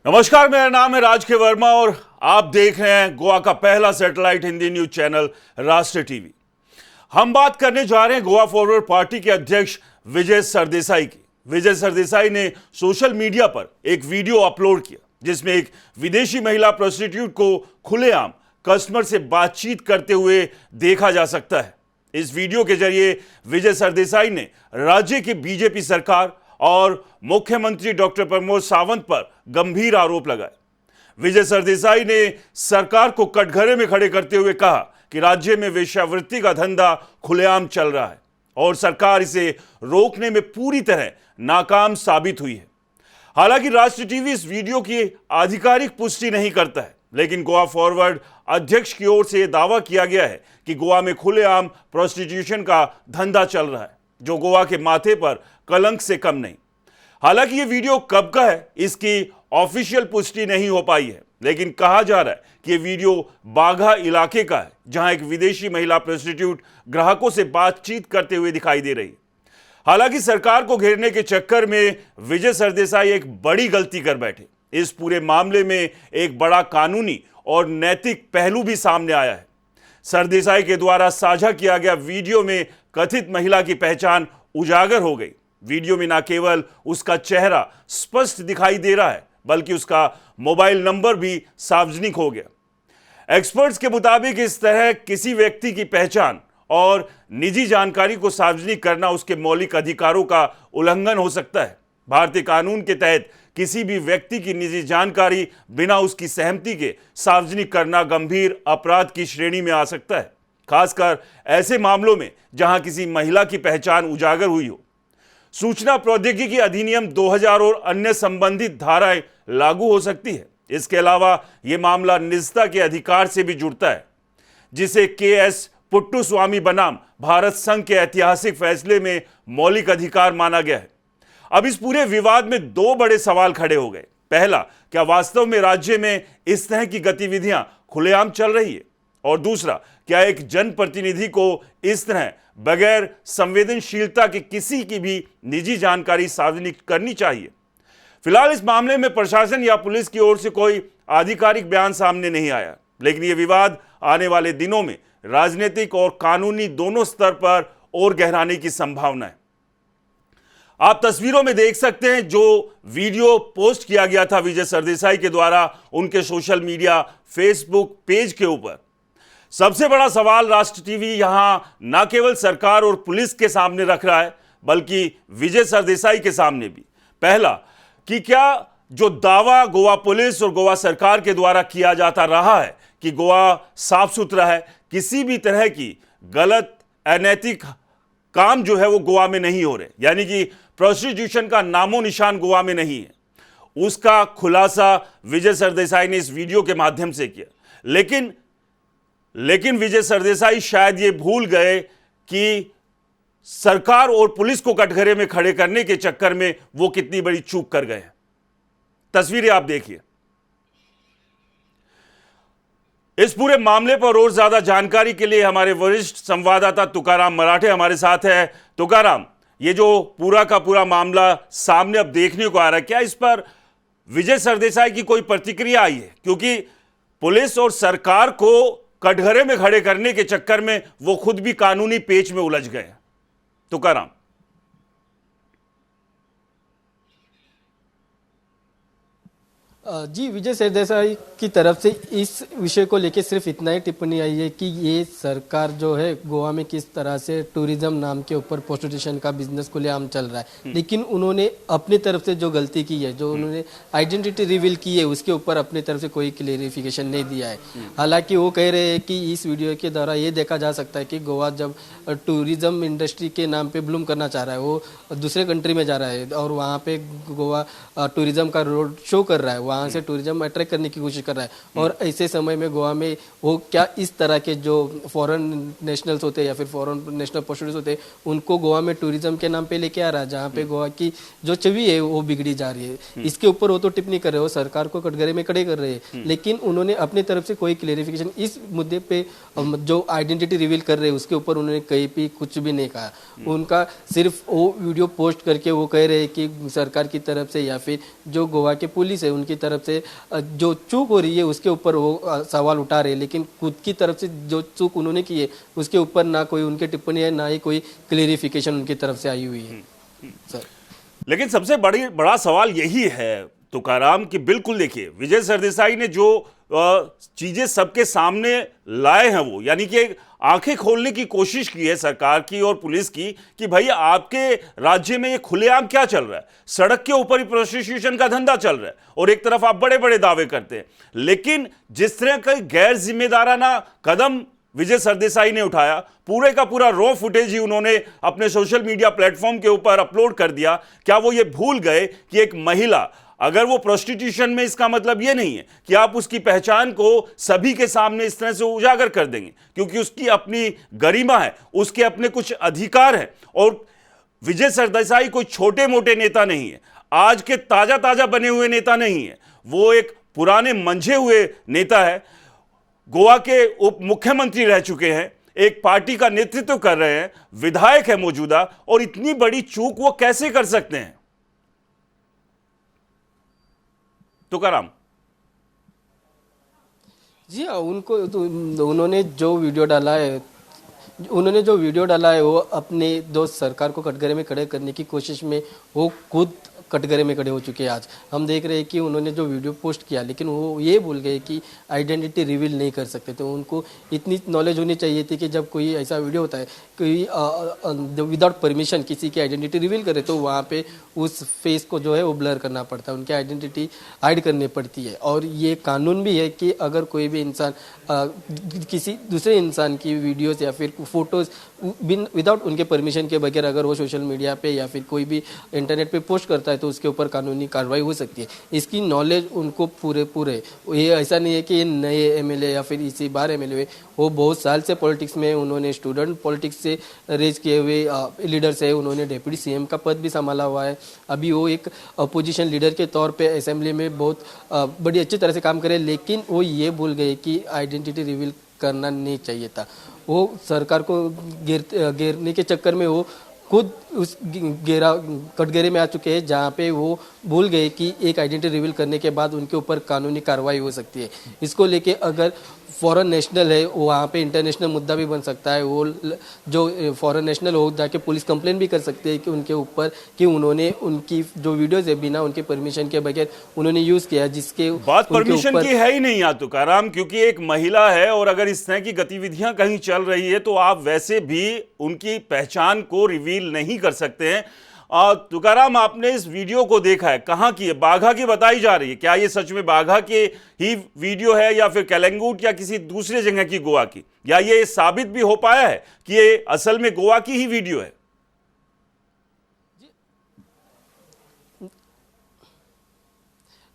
नमस्कार, मेरा नाम है राज के वर्मा और आप देख रहे हैं गोवा का पहला सैटेलाइट हिंदी न्यूज चैनल राष्ट्र टीवी। हम बात करने जा रहे हैं गोवा फॉरवर्ड पार्टी के अध्यक्ष विजय सरदेसाई की। विजय सरदेसाई ने सोशल मीडिया पर एक वीडियो अपलोड किया जिसमें एक विदेशी महिला प्रोस्टिट्यूट को खुलेआम कस्टमर से बातचीत करते हुए देखा जा सकता है। इस वीडियो के जरिए विजय सरदेसाई ने राज्य की बीजेपी सरकार और मुख्यमंत्री डॉक्टर प्रमोद सावंत पर गंभीर आरोप लगाए। विजय सरदेसाई ने सरकार को कटघरे में खड़े करते हुए कहा कि राज्य में वेश्यावृत्ति का धंधा खुलेआम चल रहा है और सरकार इसे रोकने में पूरी तरह नाकाम साबित हुई है। हालांकि राष्ट्र टीवी इस वीडियो की आधिकारिक पुष्टि नहीं करता है, लेकिन गोवा फॉरवर्ड अध्यक्ष की ओर से यह दावा किया गया है कि गोवा में खुलेआम प्रोस्टिट्यूशन का धंधा चल रहा है, जो गोवा के माथे पर कलंक से कम नहीं। हालांकि यह वीडियो कब का है इसकी ऑफिशियल पुष्टि नहीं हो पाई है, लेकिन कहा जा रहा है कि यह वीडियो बाघा इलाके का है, जहां एक विदेशी महिला प्रोस्टिट्यूट ग्राहकों से बातचीत करते हुए दिखाई दे रही है। हालांकि सरकार को घेरने के चक्कर में विजय सरदेसाई एक बड़ी गलती कर बैठे। इस पूरे मामले में एक बड़ा कानूनी और नैतिक पहलू भी सामने आया है। सरदेसाई के द्वारा साझा किया गया वीडियो में कथित महिला की पहचान उजागर हो गई। वीडियो में न केवल उसका चेहरा स्पष्ट दिखाई दे रहा है, बल्कि उसका मोबाइल नंबर भी सार्वजनिक हो गया। एक्सपर्ट्स के मुताबिक इस तरह किसी व्यक्ति की पहचान और निजी जानकारी को सार्वजनिक करना उसके मौलिक अधिकारों का उल्लंघन हो सकता है। भारतीय कानून के तहत किसी भी व्यक्ति की निजी जानकारी बिना उसकी सहमति के सार्वजनिक करना गंभीर अपराध की श्रेणी में आ सकता है, खासकर ऐसे मामलों में जहां किसी महिला की पहचान उजागर हुई हो। सूचना प्रौद्योगिकी अधिनियम 2000 और अन्य संबंधित धाराएं लागू हो सकती है। इसके अलावा यह मामला निजता के अधिकार से भी जुड़ता है, जिसे के.एस. पुट्टुस्वामी बनाम भारत संघ के ऐतिहासिक फैसले में मौलिक अधिकार माना गया है। अब इस पूरे विवाद में दो बड़े सवाल खड़े हो गए। पहला, क्या वास्तव में राज्य में इस तरह की गतिविधियां खुलेआम चल रही है, और दूसरा, क्या एक जनप्रतिनिधि को इस तरह बगैर संवेदनशीलता के किसी की भी निजी जानकारी सार्वजनिक करनी चाहिए। फिलहाल इस मामले में प्रशासन या पुलिस की ओर से कोई आधिकारिक बयान सामने नहीं आया, लेकिन यह विवाद आने वाले दिनों में राजनीतिक और कानूनी दोनों स्तर पर और गहराने की संभावना है। आप तस्वीरों में देख सकते हैं जो वीडियो पोस्ट किया गया था विजय सरदेसाई के द्वारा उनके सोशल मीडिया फेसबुक पेज के ऊपर। सबसे बड़ा सवाल राष्ट्र टीवी यहां न केवल सरकार और पुलिस के सामने रख रहा है, बल्कि विजय सरदेसाई के सामने भी। पहला, कि क्या जो दावा गोवा पुलिस और गोवा सरकार के द्वारा किया जाता रहा है कि गोवा साफ सुथरा है, किसी भी तरह की गलत अनैतिक काम जो है वो गोवा में नहीं हो रहे, यानी कि प्रोस्टिट्यूशन का नामो निशान गोवा में नहीं है, उसका खुलासा विजय सरदेसाई ने इस वीडियो के माध्यम से किया। लेकिन विजय सरदेसाई शायद ये भूल गए कि सरकार और पुलिस को कटघरे में खड़े करने के चक्कर में वो कितनी बड़ी चूक कर गए हैं। तस्वीरें आप देखिए। इस पूरे मामले पर और ज्यादा जानकारी के लिए हमारे वरिष्ठ संवाददाता तुकाराम मराठे हमारे साथ है। तुकाराम, ये जो पूरा का पूरा मामला सामने अब देखने को आ रहा है, क्या इस पर विजय सरदेसाई की कोई प्रतिक्रिया आई है? क्योंकि पुलिस और सरकार को कटघरे में खड़े करने के चक्कर में वो खुद भी कानूनी पेच में उलझ गए हैं। तुकाराम, जी, विजय सरदेसाई की तरफ से इस विषय को लेकर सिर्फ इतना ही टिप्पणी आई है कि ये सरकार जो है गोवा में किस तरह से टूरिज्म नाम के ऊपर प्रोस्टिट्यूशन का बिजनेस खुलेआम चल रहा है, लेकिन उन्होंने अपनी तरफ से जो गलती की है, जो उन्होंने आइडेंटिटी रिवील की है, उसके ऊपर अपनी तरफ से कोई क्लेरिफिकेशन नहीं दिया है। हालांकि वो कह रहे हैं कि इस वीडियो के द्वारा ये देखा जा सकता है कि गोवा जब टूरिज्म इंडस्ट्री के नाम पे ब्लूम करना चाह रहा है, वो दूसरे कंट्री में जा रहा है और वहाँ पे गोवा टूरिज्म का रोड शो कर रहा है, वहाँ से टूरिज्म अट्रैक्ट करने की कोशिश कर रहा है। और ऐसे समय में गोवा में वो क्या इस तरह के जो फॉरेन नेशनल्स होते हैं या फिर फॉरेन नेशनल प्रोस्टिट्यूट्स होते हैं, उनको गोवा में टूरिज्म के नाम पे लेके आ रहा है, जहाँ पे गोवा की जो छवि है वो बिगड़ी जा रही है। इसके ऊपर वो तो टिप्पणी कर रहे हो, सरकार को कटघरे में खड़े कर रहे हैं, लेकिन उन्होंने अपनी तरफ से कोई क्लेरिफिकेशन इस मुद्दे पे जो आइडेंटिटी रिवील कर रहे हैं उसके ऊपर उन्होंने कहीं भी कुछ भी नहीं कहा। उनका सिर्फ वो वीडियो पोस्ट करके वो कह रहे हैं कि सरकार की तरफ से या फिर जो गोवा के पुलिस है उनकी तरफ से जो चूक हो रही है उसके ऊपर वो सवाल उठा रहे हैं, लेकिन खुद की तरफ से जो चूक उन्होंने की है उसके ऊपर ना कोई उनकी टिप्पणी है, ना ही कोई क्लेरिफिकेशन उनकी तरफ से आई हुई है सर। लेकिन सबसे बड़ा सवाल यही है तुकाराम कि बिल्कुल देखिए, विजय सरदेसाई ने जो चीजें सबके सामने लाए हैं वो, यानी कि आंखें खोलने की कोशिश की है सरकार की और पुलिस की कि भाई आपके राज्य में ये खुलेआम क्या चल रहा है। सड़क के ऊपर ही प्रोस्टिट्यूशन का धंधा चल रहा है और एक तरफ आप बड़े बड़े दावे करते हैं, लेकिन जिस तरह का गैर जिम्मेदाराना कदम विजय सरदेसाई ने उठाया, पूरे का पूरा रॉ फुटेज ही उन्होंने अपने सोशल मीडिया प्लेटफॉर्म के ऊपर अपलोड कर दिया। क्या वो ये भूल गए कि एक महिला, अगर वो प्रोस्टिट्यूशन में, इसका मतलब ये नहीं है कि आप उसकी पहचान को सभी के सामने इस तरह से उजागर कर देंगे, क्योंकि उसकी अपनी गरिमा है, उसके अपने कुछ अधिकार हैं। और विजय सरदेसाई कोई छोटे मोटे नेता नहीं है, आज के ताजा ताजा बने हुए नेता नहीं है, वो एक पुराने मंझे हुए नेता है। गोवा के उप मुख्यमंत्री रह चुके हैं, एक पार्टी का नेतृत्व कर रहे हैं, विधायक है मौजूदा, और इतनी बड़ी चूक वो कैसे कर सकते हैं? तुकाराम जी हाँ, उनको तो उन्होंने जो वीडियो डाला है वो अपने दोस्त सरकार को कटघरे में खड़े करने की कोशिश में वो खुद कटघरे में खड़े हो चुके हैं। आज हम देख रहे हैं कि उन्होंने जो वीडियो पोस्ट किया, लेकिन वो ये भूल गए कि आइडेंटिटी रिवील नहीं कर सकते। तो उनको इतनी नॉलेज होनी चाहिए थी कि जब कोई ऐसा वीडियो होता है, कोई विदाउट परमिशन किसी की आइडेंटिटी रिवील करे, तो वहाँ पे उस फेस को जो है वो ब्लर करना पड़ता है, उनकी आइडेंटिटी हाइड करनी पड़ती है। और ये कानून भी है कि अगर कोई भी इंसान किसी दूसरे इंसान की वीडियोस या फिर फोटोज विदाउट उनके परमिशन के बगैर अगर वो सोशल मीडिया पे या फिर कोई भी इंटरनेट पे पोस्ट करता है तो उसके ऊपर कानूनी कार्रवाई हो सकती है। इसकी नॉलेज उनको पूरे ये ऐसा नहीं है कि ये नए एमएलए या फिर इसी बार एमएलए हुए, वो बहुत साल से पॉलिटिक्स में, उन्होंने स्टूडेंट पॉलिटिक्स से रेज किए हुए लीडर्स है, उन्होंने डिप्टी सीएम का पद भी संभाला हुआ है। अभी वो एक अपोजिशन लीडर के तौर पे असेंबली में बहुत बड़ी अच्छी तरह से काम करे, लेकिन वो ये भूल गए कि आइडेंटिटी रिवील करना नहीं चाहिए था। वो सरकार को घेरने के चक्कर में वो खुद उस कटघरे में आ चुके हैं, जहाँ पे वो भूल गए कि एक आइडेंटिटी रिवील करने के बाद उनके ऊपर कानूनी कार्रवाई हो सकती है। इसको लेके अगर फॉरेन नेशनल है, वहाँ पे इंटरनेशनल मुद्दा भी बन सकता है। वो जो फॉरेन नेशनल हो जाके पुलिस कंप्लेन भी कर सकती है कि उनके ऊपर कि उन्होंने उनकी जो वीडियोज है बिना उनके परमिशन के बगैर उन्होंने यूज किया, जिसके बात परमिशन की है ही नहीं यहाँ तुकाराम, क्योंकि एक महिला है और अगर इस तरह की गतिविधियां कहीं चल रही है तो आप वैसे भी उनकी पहचान को रिवील नहीं कर सकते हैं। तुकाराम, आपने इस वीडियो को देखा है, कहाँ की है? बाघा की बताई जा रही है, क्या ये सच में बाघा की ही वीडियो है या फिर कलंगूट या किसी दूसरे जगह की गोवा की, या ये साबित भी हो पाया है कि ये असल में गोवा की ही वीडियो है?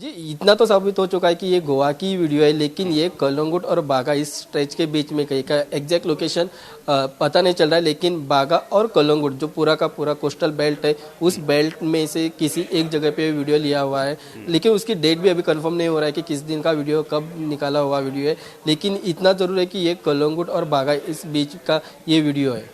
जी, इतना तो साबित हो चुका है कि ये गोवा की वीडियो है, लेकिन ये कलंगुट और बागा इस स्ट्रेच के बीच में कहीं का एग्जैक्ट लोकेशन पता नहीं चल रहा है। लेकिन बागा और कलंगुट जो पूरा का पूरा कोस्टल बेल्ट है, उस बेल्ट में से किसी एक जगह पे वीडियो लिया हुआ है, लेकिन उसकी डेट भी अभी कंफर्म नहीं हो रहा है कि किस दिन का वीडियो, कब निकाला हुआ वीडियो है। लेकिन इतना जरूर है कि ये कलंगुट और बागा इस बीच का ये वीडियो है।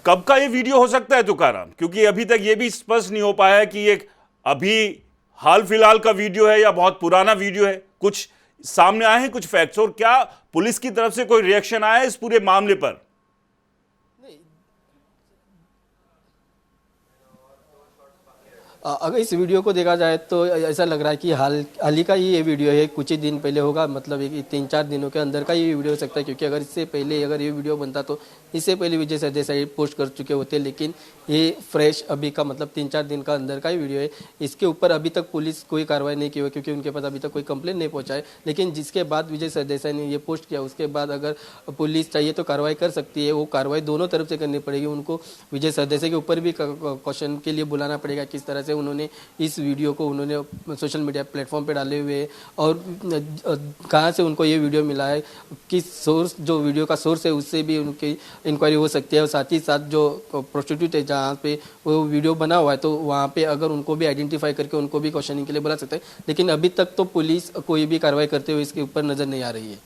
कब का ये वीडियो हो सकता है तुकाराम? क्योंकि अभी तक ये भी स्पष्ट नहीं हो पाया है कि ये अभी हाल फिलहाल का वीडियो है या बहुत पुराना वीडियो है। कुछ सामने आए हैं कुछ फैक्ट्स, और क्या पुलिस की तरफ से कोई रिएक्शन आया है इस पूरे मामले पर? अगर इस वीडियो को देखा जाए तो ऐसा लग रहा है कि हाल ही का ही ये वीडियो है, कुछ ही दिन पहले होगा, मतलब 3-4 दिनों के अंदर का ये वीडियो हो सकता है। क्योंकि अगर इससे पहले अगर ये वीडियो बनता तो इससे पहले विजय सरदेसाई पोस्ट कर चुके होते, लेकिन ये फ्रेश अभी का मतलब 3-4 दिन का अंदर का ही वीडियो है। इसके ऊपर अभी तक पुलिस कोई कार्रवाई नहीं की हुई क्योंकि उनके पास अभी तक कोई कंप्लेंट नहीं पहुंचा है। लेकिन जिसके बाद विजय सरदेसाई ने ये पोस्ट किया, उसके बाद अगर पुलिस चाहिए तो कार्रवाई कर सकती है। वो कार्रवाई दोनों तरफ से करनी पड़ेगी। उनको विजय सरदेसाई के ऊपर भी क्वेश्चन के लिए बुलाना पड़ेगा, किस तरह से उन्होंने इस वीडियो को उन्होंने सोशल मीडिया प्लेटफॉर्म पे डाले हुए हैं और कहाँ से उनको ये वीडियो मिला है, किस सोर्स, जो वीडियो का सोर्स है उससे भी उनकी इंक्वायरी हो सकती है। और साथ ही साथ जो प्रोस्टिट्यूट है जहाँ पे वो वीडियो बना हुआ है, तो वहाँ पे अगर उनको भी आइडेंटिफाई करके उनको भी क्वेश्चनिंग के लिए बुला सकते हैं। लेकिन अभी तक तो पुलिस कोई भी कार्रवाई करते हुए इसके ऊपर नजर नहीं आ रही है।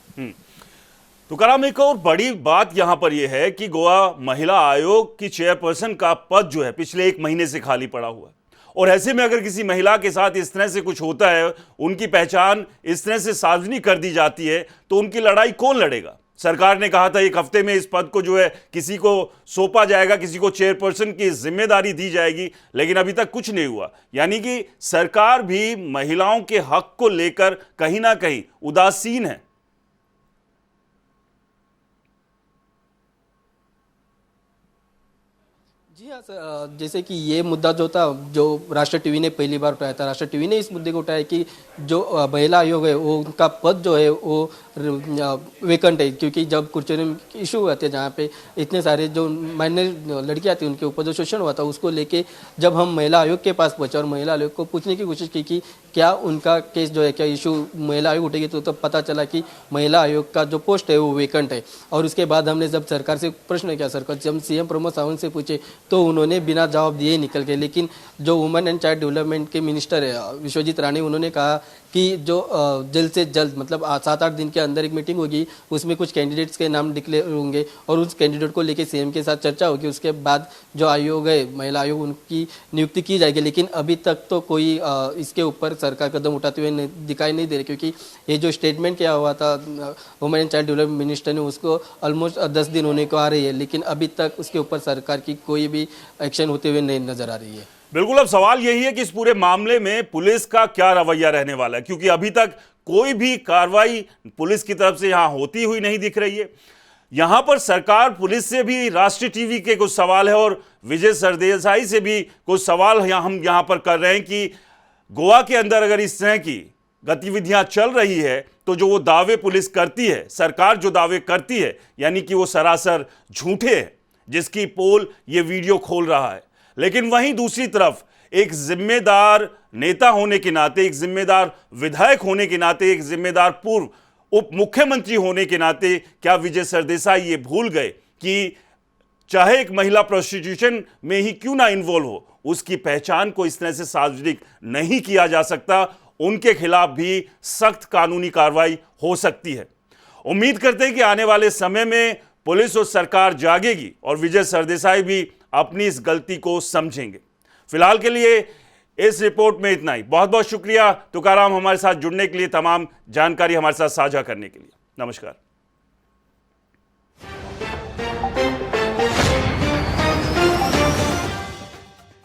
तुकाराम, एक और बड़ी बात यहां पर यह है कि गोवा महिला आयोग की चेयरपर्सन का पद जो है पिछले 1 महीने से खाली पड़ा हुआ है और ऐसे में अगर किसी महिला के साथ इस तरह से कुछ होता है, उनकी पहचान इस तरह से सार्वजनिक कर दी जाती है, तो उनकी लड़ाई कौन लड़ेगा? सरकार ने कहा था 1 हफ्ते में इस पद को जो है किसी को सौंपा जाएगा, किसी को चेयरपर्सन की जिम्मेदारी दी जाएगी, लेकिन अभी तक कुछ नहीं हुआ। यानी कि सरकार भी महिलाओं के हक को लेकर कहीं ना कहीं उदासीन है। जी हाँ सर, जैसे कि ये मुद्दा जो था, जो राष्ट्र टीवी ने पहली बार उठाया था, राष्ट्र टीवी ने इस मुद्दे को उठाया कि जो महिला आयोग है वो उनका पद जो है वो वेकेंट है, क्योंकि जब कुर्चोरियम इशू हुआ था जहाँ पे इतने सारे जो माइनर लड़कियाँ थी उनके ऊपर जो शोषण हुआ था, उसको लेके जब हम महिला आयोग के पास पहुँचे और महिला आयोग को पूछने की कोशिश की कि क्या उनका केस जो है, क्या इशू महिला आयोग उठेगी, तो तब पता चला कि महिला आयोग का जो पोस्ट है वो वेकेंट है। और उसके बाद हमने जब सरकार से प्रश्न किया, सरकार जब सीएम प्रमोद सावंत से पूछे तो उन्होंने बिना जवाब दिए निकल गए। लेकिन जो वुमेन एंड चाइल्ड डेवलपमेंट के मिनिस्टर है विश्वजीत राणे, उन्होंने कहा कि जो जल्द से जल्द, मतलब 7-8 दिन के अंदर एक मीटिंग होगी, उसमें कुछ कैंडिडेट्स के नाम डिक्लेयर होंगे और उस कैंडिडेट को लेके सीएम के साथ चर्चा होगी। उसके बाद जो आयोग है, महिला आयोग, उनकी नियुक्ति की जाएगी। लेकिन अभी तक तो कोई इसके ऊपर सरकार कदम उठाते हुए दिखाई नहीं दे रही, क्योंकि ये जो स्टेटमेंट किया हुआ था women and child development minister ने, उसको ऑलमोस्ट 10 दिन होने को आ रही है, लेकिन अभी तक उसके ऊपर सरकार की कोई भी एक्शन होते हुए नहीं नजर आ रही है। बिल्कुल, अब सवाल यही है कि इस पूरे मामले में पुलिस का क्या रवैया रहने वाला है, क्योंकि अभी तक कोई भी कार्रवाई पुलिस की तरफ से यहां होती हुई नहीं दिख रही है। यहां पर सरकार, पुलिस से भी राष्ट्रीय टीवी के कुछ सवाल है और विजय सरदेसाई से भी कुछ सवाल हम यहां पर कर रहे हैं कि गोवा के अंदर अगर इस तरह की गतिविधियां चल रही है तो जो वो दावे पुलिस करती है, सरकार जो दावे करती है, यानी कि वो सरासर झूठे हैं, जिसकी पोल ये वीडियो खोल रहा है। लेकिन वहीं दूसरी तरफ एक जिम्मेदार नेता होने के नाते, एक जिम्मेदार विधायक होने के नाते, एक जिम्मेदार पूर्व उप मुख्यमंत्री होने के नाते, क्या विजय सरदेसाई ये भूल गए कि चाहे एक महिला प्रोस्टिट्यूशन में ही क्यों ना इन्वॉल्व हो, उसकी पहचान को इस तरह से सार्वजनिक नहीं किया जा सकता, उनके खिलाफ भी सख्त कानूनी कार्रवाई हो सकती है। उम्मीद करते हैं कि आने वाले समय में पुलिस और सरकार जागेगी और विजय सरदेसाई भी अपनी इस गलती को समझेंगे। फिलहाल के लिए इस रिपोर्ट में इतना ही। बहुत बहुत शुक्रिया तुकाराम, हमारे साथ जुड़ने के लिए, तमाम जानकारी हमारे साथ साझा करने के लिए। नमस्कार।